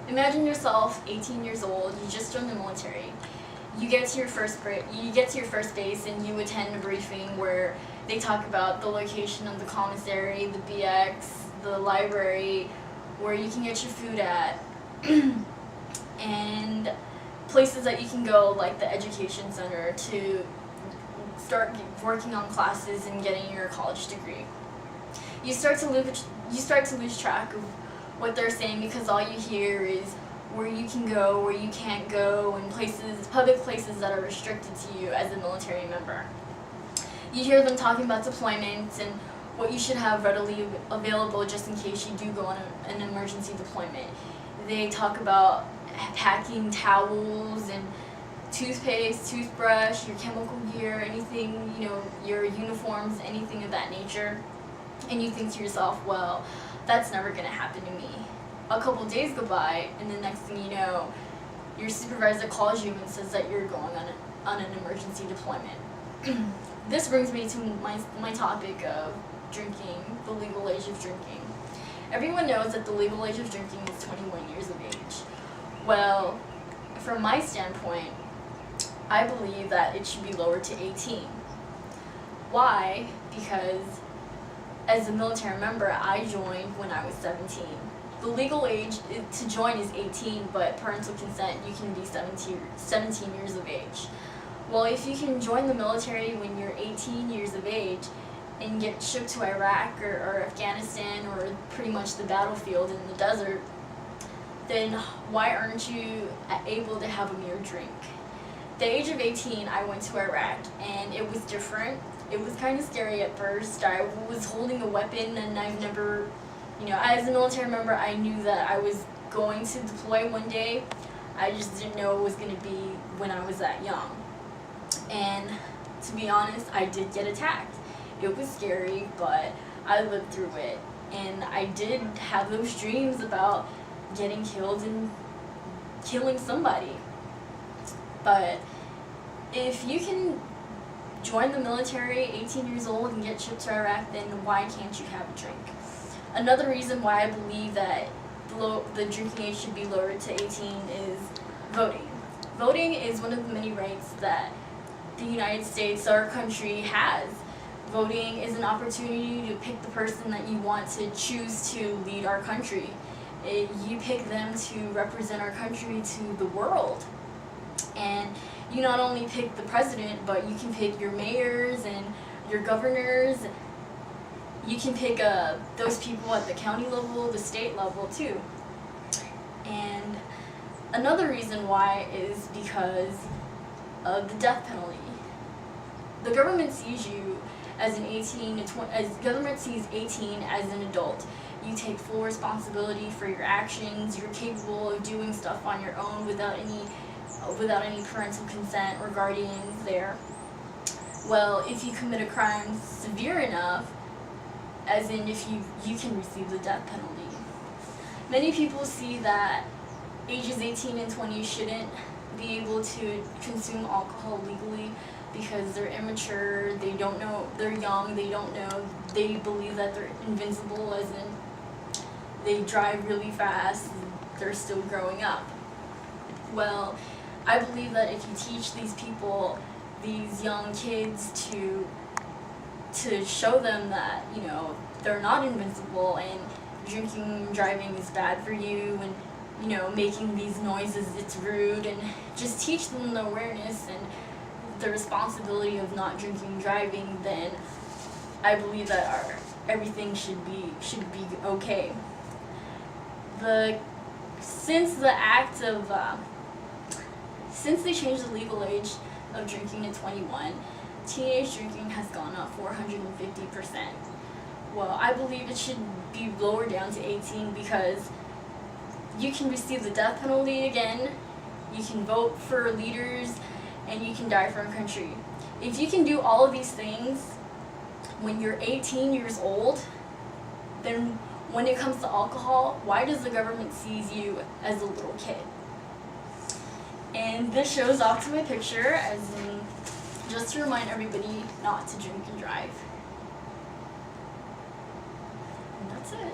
Imagine yourself 18 years old, you just joined the military. You get to your first base and you attend a briefing where they talk about the location of the commissary, the BX, the library, where you can get your food at, and places that you can go like the education center to start working on classes and getting your college degree. You start to lose track of what they're saying because all you hear is where you can go, where you can't go, and public places that are restricted to you as a military member. You hear them talking about deployments and what you should have readily available just in case you do go on an emergency deployment. They talk about packing towels and toothpaste, toothbrush, your chemical gear, anything, your uniforms, anything of that nature. And you think to yourself, well, that's never going to happen to me. A couple days go by, and the next thing you know, your supervisor calls you and says that you're going on an emergency deployment. This brings me to my topic of drinking, the legal age of drinking. Everyone knows that the legal age of drinking is 21 years of age. Well, from my standpoint, I believe that it should be lowered to 18. Why? Because as a military member, I joined when I was 17. The legal age to join is 18, but parental consent, you can be 17 years of age. Well, if you can join the military when you're 18 years of age and get shipped to Iraq or Afghanistan or pretty much the battlefield in the desert, then why aren't you able to have a mere drink? The age of 18, I went to Iraq, and it was different. It was kind of scary at first. I was holding a weapon, and I've never, as a military member, I knew that I was going to deploy one day. I just didn't know it was going to be when I was that young. And to be honest, I did get attacked. It was scary, but I lived through it. And I did have those dreams about getting killed and killing somebody. But if you can join the military 18 years old and get shipped to Iraq, then why can't you have a drink? Another reason why I believe that the drinking age should be lowered to 18 is voting. Voting is one of the many rights that the United States, our country, has. Voting is an opportunity to pick the person that you want to choose to lead our country. You pick them to represent our country to the world. And you not only pick the president, but you can pick your mayors and your governors. You can pick those people at the county level, the state level too. And another reason why is because of the death penalty. The government sees you as government sees 18 as an adult. You take full responsibility for your actions. You're capable of doing stuff on your own without any parental consent or guardians there. Well, if you commit a crime severe enough, as in if you can receive the death penalty. Many people see that ages 18 and 20 shouldn't be able to consume alcohol legally because they're immature, they don't know, they're young, they don't know, they believe that they're invincible, as in they drive really fast, they're still growing up. Well, I believe that if you teach these people, these young kids, to show them that, they're not invincible and drinking and driving is bad for you, and, making these noises, it's rude, and just teach them the awareness and the responsibility of not drinking and driving, then I believe that everything should be okay. Since they changed the legal age of drinking to 21, teenage drinking has gone up 450%. Well, I believe it should be lowered down to 18 because you can receive the death penalty again, you can vote for leaders, and you can die for a country. If you can do all of these things when you're 18 years old, then when it comes to alcohol, why does the government seize you as a little kid? And this shows off to my picture, as in just to remind everybody not to drink and drive. And that's it.